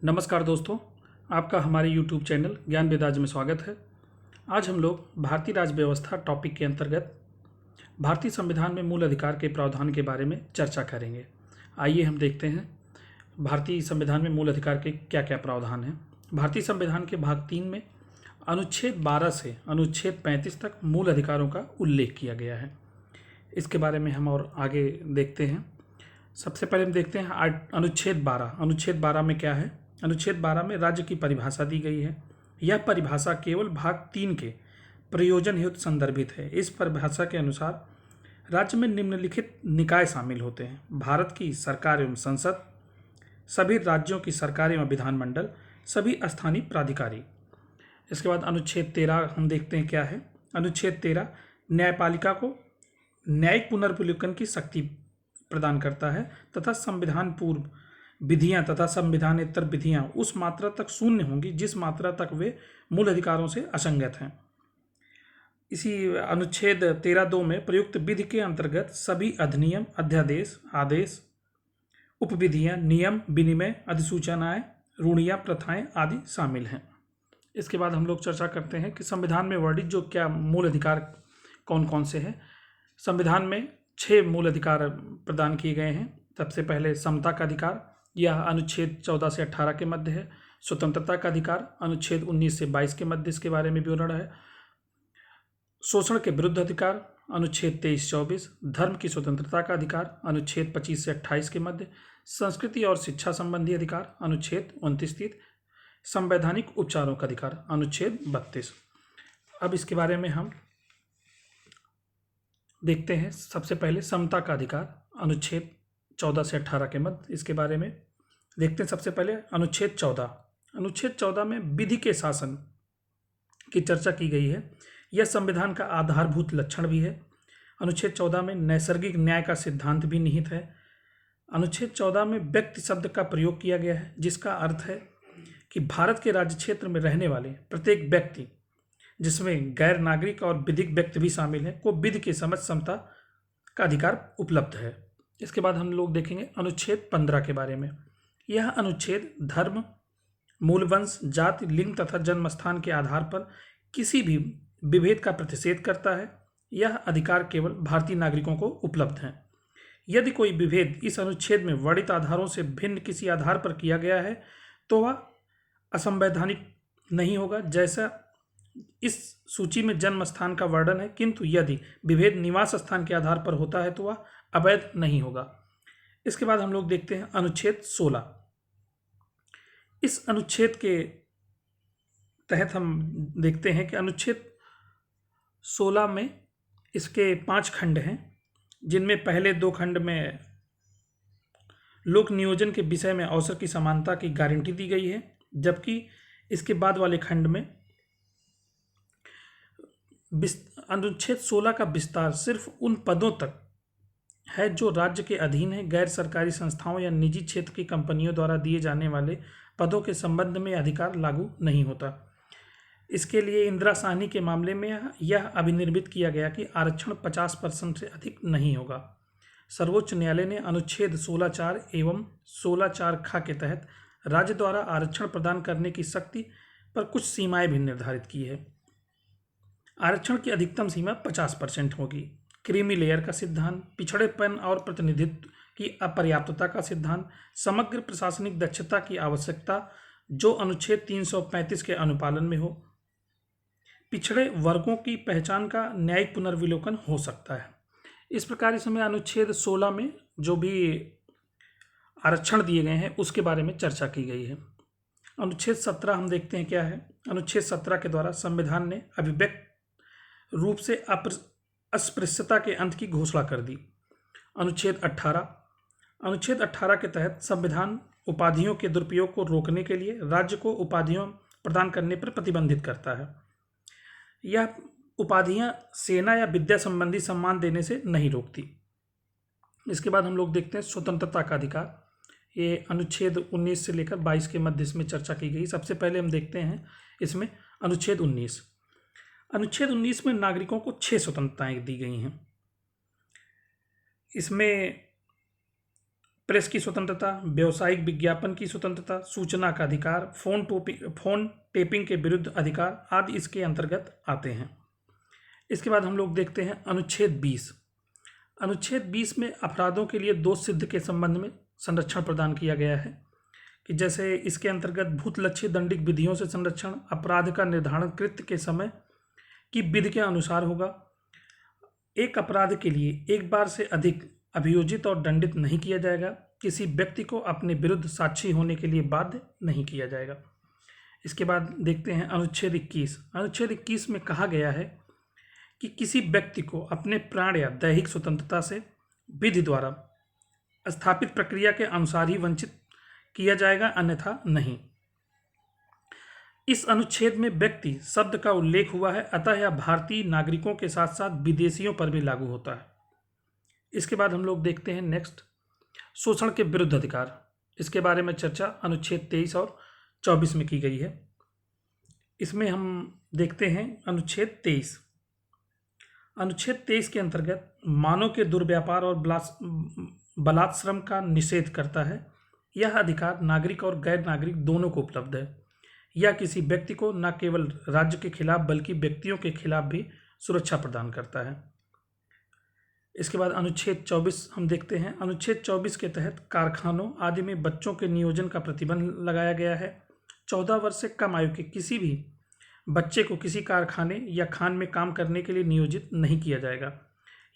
नमस्कार दोस्तों, आपका हमारे YouTube चैनल ज्ञान वेदाज में स्वागत है। आज हम लोग भारतीय राज्य व्यवस्था टॉपिक के अंतर्गत भारतीय संविधान में मूल अधिकार के प्रावधान के बारे में चर्चा करेंगे। आइए हम देखते हैं भारतीय संविधान में मूल अधिकार के क्या क्या प्रावधान हैं। भारतीय संविधान के भाग 3 में अनुच्छेद 12 से अनुच्छेद 35 तक मूल अधिकारों का उल्लेख किया गया है। इसके बारे में हम और आगे देखते हैं। सबसे पहले हम देखते हैं अनुच्छेद 12। अनुच्छेद 12 में क्या है? अनुच्छेद 12 में राज्य की परिभाषा दी गई है। यह परिभाषा केवल भाग 3 के प्रयोजन हेतु संदर्भित है। इस परिभाषा के अनुसार राज्य में निम्नलिखित निकाय शामिल होते हैं: भारत की सरकार एवं संसद, सभी राज्यों की सरकार एवं विधानमंडल, सभी स्थानीय प्राधिकारी। इसके बाद अनुच्छेद 13 हम देखते हैं क्या है। अनुच्छेद 13 न्यायपालिका को न्यायिक पुनर्विलोकन की शक्ति प्रदान करता है तथा संविधान पूर्व विधियां तथा संविधानेतर विधियां उस मात्रा तक शून्य होंगी जिस मात्रा तक वे मूल अधिकारों से असंगत हैं। इसी अनुच्छेद 13(2) में प्रयुक्त विधि के अंतर्गत सभी अधिनियम, अध्यादेश, आदेश, उपविधियां, नियम, विनिमय, अधिसूचनाएं, रूढ़ियां, प्रथाएं आदि शामिल हैं। इसके बाद हम लोग चर्चा करते हैं कि संविधान में वर्णित जो क्या मूल अधिकार कौन कौन से हैं। संविधान में 6 मूल अधिकार प्रदान किए गए हैं। सबसे पहले समता का अधिकार, यह अनुच्छेद 14 से 18 के मध्य है। स्वतंत्रता का अधिकार अनुच्छेद 19 से 22 के मध्य इसके बारे में विवरण है। शोषण के विरुद्ध अधिकार अनुच्छेद 23-24। धर्म की स्वतंत्रता का अधिकार अनुच्छेद 25 से 28 के मध्य। संस्कृति और शिक्षा संबंधी अधिकार अनुच्छेद 29-30। संवैधानिक उपचारों का अधिकार अनुच्छेद 32। अब इसके बारे में हम देखते हैं। सबसे पहले समता का अधिकार अनुच्छेद 14 से 18 के मध्य, इसके बारे में देखते हैं। सबसे पहले अनुच्छेद 14। अनुच्छेद 14 में विधि के शासन की चर्चा की गई है। यह संविधान का आधारभूत लक्षण भी है। अनुच्छेद 14 में नैसर्गिक न्याय का सिद्धांत भी निहित है। अनुच्छेद 14 में व्यक्ति शब्द का प्रयोग किया गया है, जिसका अर्थ है कि भारत के राज्य क्षेत्र में रहने वाले प्रत्येक व्यक्ति, जिसमें गैर नागरिक और विधिक व्यक्ति भी शामिल हैं, को विधि की समझ समता का अधिकार उपलब्ध है। इसके बाद हम लोग देखेंगे अनुच्छेद 15 के बारे में। यह अनुच्छेद धर्म, मूल वंश, जाति, लिंग तथा जन्म स्थान के आधार पर किसी भी विभेद का प्रतिषेध करता है। यह अधिकार केवल भारतीय नागरिकों को उपलब्ध है। यदि कोई विभेद इस अनुच्छेद में वर्णित आधारों से भिन्न किसी आधार पर किया गया है तो वह असंवैधानिक नहीं होगा, जैसा इस सूची में जन्म स्थान का वर्णन है, किंतु यदि विभेद निवास स्थान के आधार पर होता है तो वह अवैध नहीं होगा। इसके बाद हम लोग देखते हैं अनुच्छेद 16। इस अनुच्छेद के तहत हम देखते हैं कि अनुच्छेद 16 में इसके 5 खंड हैं, जिनमें पहले 2 खंड में लोक नियोजन के विषय में अवसर की समानता की गारंटी दी गई है, जबकि इसके बाद वाले खंड में अनुच्छेद 16 का विस्तार सिर्फ उन पदों तक है जो राज्य के अधीन है। गैर सरकारी संस्थाओं या निजी क्षेत्र की कंपनियों द्वारा दिए जाने वाले पदों के संबंध में अधिकार लागू नहीं होता। इसके लिए इंदिरा साहनी के मामले में यह अभिनिर्मित किया गया कि आरक्षण 50% से अधिक नहीं होगा। सर्वोच्च न्यायालय ने अनुच्छेद 16(4) एवं 16(4) ख के तहत राज्य द्वारा आरक्षण प्रदान करने की शक्ति पर कुछ सीमाएं भी निर्धारित की है। आरक्षण की अधिकतम सीमा 50% होगी। क्रीमी लेयर का सिद्धांत, पिछड़ेपन और प्रतिनिधित्व की अपर्याप्तता का सिद्धांत, समग्र प्रशासनिक दक्षता की आवश्यकता जो अनुच्छेद 335 के अनुपालन में हो, पिछड़े वर्गों की पहचान का न्यायिक पुनर्विलोकन हो सकता है। इस प्रकार इसमें अनुच्छेद 16 में जो भी आरक्षण दिए गए हैं उसके बारे में चर्चा की गई है। अनुच्छेद 17 हम देखते हैं क्या है। अनुच्छेद 17 के द्वारा संविधान ने अभिव्यक्त रूप से अस्पृश्यता के अंत की घोषणा कर दी। अनुच्छेद 18 के तहत संविधान उपाधियों के दुरुपयोग को रोकने के लिए राज्य को उपाधियों प्रदान करने पर प्रतिबंधित करता है। यह उपाधियां सेना या विद्या संबंधी सम्मान देने से नहीं रोकती। इसके बाद हम लोग देखते हैं स्वतंत्रता का अधिकार। ये अनुच्छेद 19 से लेकर 22 के मध्य इसमें चर्चा की गई। सबसे पहले हम देखते हैं इसमें अनुच्छेद 19। अनुच्छेद 19 में नागरिकों को 6 स्वतंत्रताएं दी गई हैं। इसमें प्रेस की स्वतंत्रता, व्यावसायिक विज्ञापन की स्वतंत्रता, सूचना का अधिकार, फोन टेपिंग के विरुद्ध अधिकार आदि इसके अंतर्गत आते हैं। इसके बाद हम लोग देखते हैं अनुच्छेद 20। अनुच्छेद 20 में अपराधों के लिए दोष सिद्ध के संबंध में संरक्षण प्रदान किया गया है कि जैसे इसके अंतर्गत भूतलक्षी दंडिक विधियों से संरक्षण, अपराध का निर्धारण कृत्य के समय की विधि के अनुसार होगा। एक अपराध के लिए एक बार से अधिक अभियोजित और दंडित नहीं किया जाएगा। किसी व्यक्ति को अपने विरुद्ध साक्षी होने के लिए बाध्य नहीं किया जाएगा। इसके बाद देखते हैं अनुच्छेद 21। अनुच्छेद 21 में कहा गया है कि किसी व्यक्ति को अपने प्राण या दैहिक स्वतंत्रता से विधि द्वारा स्थापित प्रक्रिया के अनुसार ही वंचित किया जाएगा, अन्यथा नहीं। इस अनुच्छेद में व्यक्ति शब्द का उल्लेख हुआ है, अतः यह भारतीय नागरिकों के साथ साथ विदेशियों पर भी लागू होता है। इसके बाद हम लोग देखते हैं नेक्स्ट, शोषण के विरुद्ध अधिकार। इसके बारे में चर्चा अनुच्छेद 23 और 24 में की गई है। इसमें हम देखते हैं अनुच्छेद 23। अनुच्छेद 23 के अंतर्गत मानव के दुर्व्यापार और बलात्श्रम का निषेध करता है। यह अधिकार नागरिक और गैर नागरिक दोनों को उपलब्ध है। यह किसी व्यक्ति को न केवल राज्य के खिलाफ बल्कि व्यक्तियों के खिलाफ भी सुरक्षा प्रदान करता है। इसके बाद अनुच्छेद 24 हम देखते हैं। अनुच्छेद 24 के तहत कारखानों आदि में बच्चों के नियोजन का प्रतिबंध लगाया गया है। 14 वर्ष से कम आयु के किसी भी बच्चे को किसी कारखाने या खान में काम करने के लिए नियोजित नहीं किया जाएगा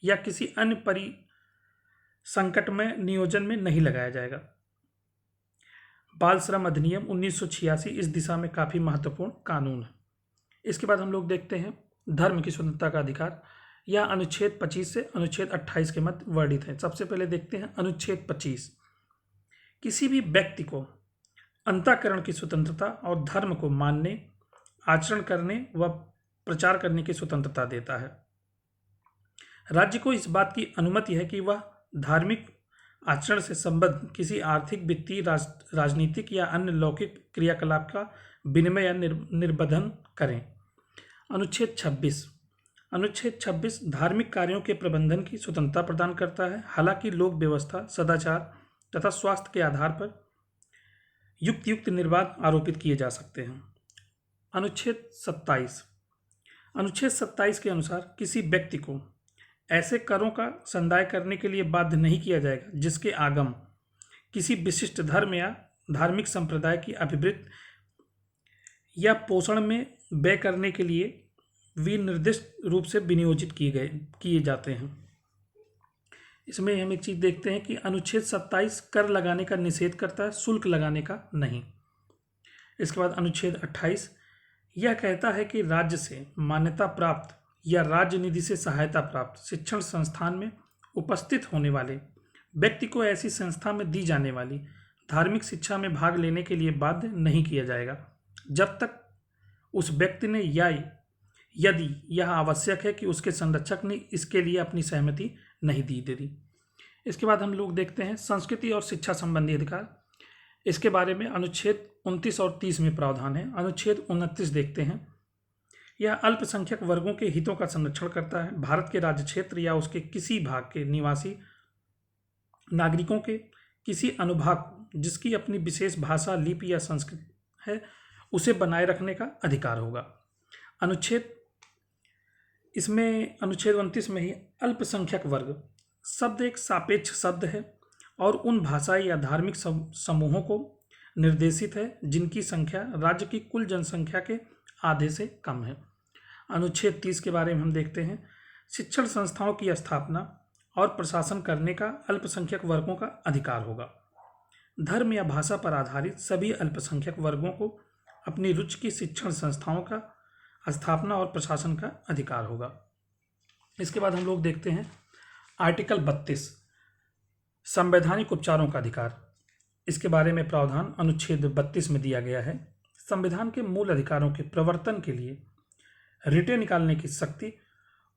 या किसी अन्य परिसंकट में नियोजन में नहीं लगाया जाएगा। बाल श्रम अधिनियम 1986 इस दिशा में काफ़ी महत्वपूर्ण कानून है। इसके बाद हम लोग देखते हैं धर्म की स्वतंत्रता का अधिकार। यह अनुच्छेद 25 से अनुच्छेद 28 के मध्य वर्णित है। सबसे पहले देखते हैं अनुच्छेद 25। किसी भी व्यक्ति को अंतःकरण की स्वतंत्रता और धर्म को मानने, आचरण करने व प्रचार करने की स्वतंत्रता देता है। राज्य को इस बात की अनुमति है कि वह धार्मिक आचरण से संबद्ध किसी आर्थिक, वित्तीय, राजनीतिक या अन्य लौकिक क्रियाकलाप का विनिमय या निर्बंधन करें। अनुच्छेद 26। अनुच्छेद 26 धार्मिक कार्यों के प्रबंधन की स्वतंत्रता प्रदान करता है, हालांकि लोक व्यवस्था, सदाचार तथा स्वास्थ्य के आधार पर युक्त निर्वाध आरोपित किए जा सकते हैं। अनुच्छेद 27। अनुच्छेद 27 के अनुसार किसी व्यक्ति को ऐसे करों का संदाय करने के लिए बाध्य नहीं किया जाएगा जिसके आगम किसी विशिष्ट धर्म या धार्मिक संप्रदाय की अभिवृद्धि या पोषण में व्यय करने के लिए विनिर्दिष्ट रूप से विनियोजित किए जाते हैं। इसमें हम एक चीज़ देखते हैं कि अनुच्छेद 27 कर लगाने का निषेध करता है, शुल्क लगाने का नहीं। इसके बाद अनुच्छेद 28 यह कहता है कि राज्य से मान्यता प्राप्त या राज्य निधि से सहायता प्राप्त शिक्षण संस्थान में उपस्थित होने वाले व्यक्ति को ऐसी संस्था में दी जाने वाली धार्मिक शिक्षा में भाग लेने के लिए बाध्य नहीं किया जाएगा जब तक उस व्यक्ति ने या यदि यह आवश्यक है कि उसके संरक्षक ने इसके लिए अपनी सहमति नहीं दी। इसके बाद हम लोग देखते हैं संस्कृति और शिक्षा संबंधी अधिकार। इसके बारे में अनुच्छेद 29 और 30 में प्रावधान है। अनुच्छेद 29 देखते हैं। यह अल्पसंख्यक वर्गों के हितों का संरक्षण करता है। भारत के राज्य क्षेत्र या उसके किसी भाग के निवासी नागरिकों के किसी अनुभाग जिसकी अपनी विशेष भाषा, लिपि या संस्कृति है उसे बनाए रखने का अधिकार होगा। अनुच्छेद 29 में ही अल्पसंख्यक वर्ग शब्द एक सापेक्ष शब्द है और उन भाषाई या धार्मिक समूहों को निर्देशित है जिनकी संख्या राज्य की कुल जनसंख्या के आधे से कम है। अनुच्छेद 30 के बारे में हम देखते हैं। शिक्षण संस्थाओं की स्थापना और प्रशासन करने का अल्पसंख्यक वर्गों का अधिकार होगा। धर्म या भाषा पर आधारित सभी अल्पसंख्यक वर्गों को अपनी रुचि की शिक्षण संस्थाओं का स्थापना और प्रशासन का अधिकार होगा। इसके बाद हम लोग देखते हैं आर्टिकल 32 संवैधानिक उपचारों का अधिकार। इसके बारे में प्रावधान अनुच्छेद 32 में दिया गया है। संविधान के मूल अधिकारों के प्रवर्तन के लिए रिटें निकालने की शक्ति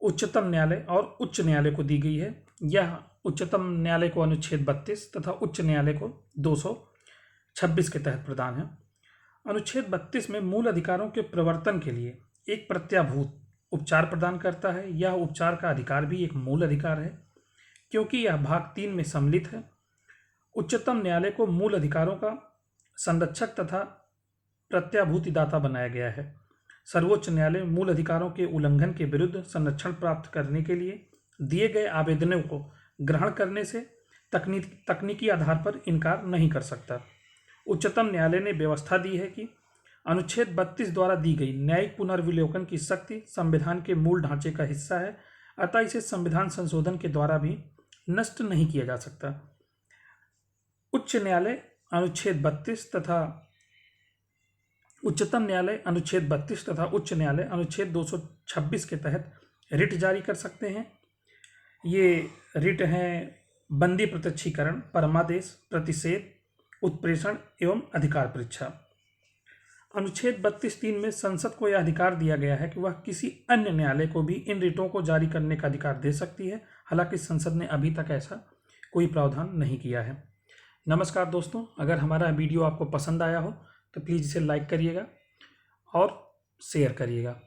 उच्चतम न्यायालय और उच्च न्यायालय को दी गई है। यह उच्चतम न्यायालय को अनुच्छेद 32 तथा उच्च न्यायालय को 226 के तहत प्रदान है। अनुच्छेद 32 में मूल अधिकारों के प्रवर्तन के लिए एक प्रत्याभूत उपचार प्रदान करता है। यह उपचार का अधिकार भी एक मूल अधिकार है क्योंकि यह भाग 3 में सम्मिलित है उच्चतम न्यायालय को मूल अधिकारों का संरक्षक तथा प्रत्याभूतिदाता बनाया गया है। सर्वोच्च न्यायालय मूल अधिकारों के उल्लंघन के विरुद्ध संरक्षण प्राप्त करने के लिए दिए गए आवेदनों को ग्रहण करने से तकनीकी आधार पर इनकार नहीं कर सकता। उच्चतम न्यायालय ने व्यवस्था दी है कि अनुच्छेद 32 द्वारा दी गई न्यायिक पुनर्विलोकन की शक्ति संविधान के मूल ढांचे का हिस्सा है, अतः इसे संविधान संशोधन के द्वारा भी नष्ट नहीं किया जा सकता। उच्चतम न्यायालय अनुच्छेद 32 तथा उच्च न्यायालय अनुच्छेद 226 के तहत रिट जारी कर सकते हैं। ये रिट हैं बंदी प्रत्यक्षीकरण, परमादेश, प्रतिषेध, उत्प्रेषण एवं अधिकार परीक्षा। अनुच्छेद 32(3) में संसद को यह अधिकार दिया गया है कि वह किसी अन्य न्यायालय को भी इन रिटों को जारी करने का अधिकार दे सकती है। हालांकि संसद ने अभी तक ऐसा कोई प्रावधान नहीं किया है। नमस्कार दोस्तों, अगर हमारा वीडियो आपको पसंद आया हो तो प्लीज़ इसे लाइक करिएगा और शेयर करिएगा।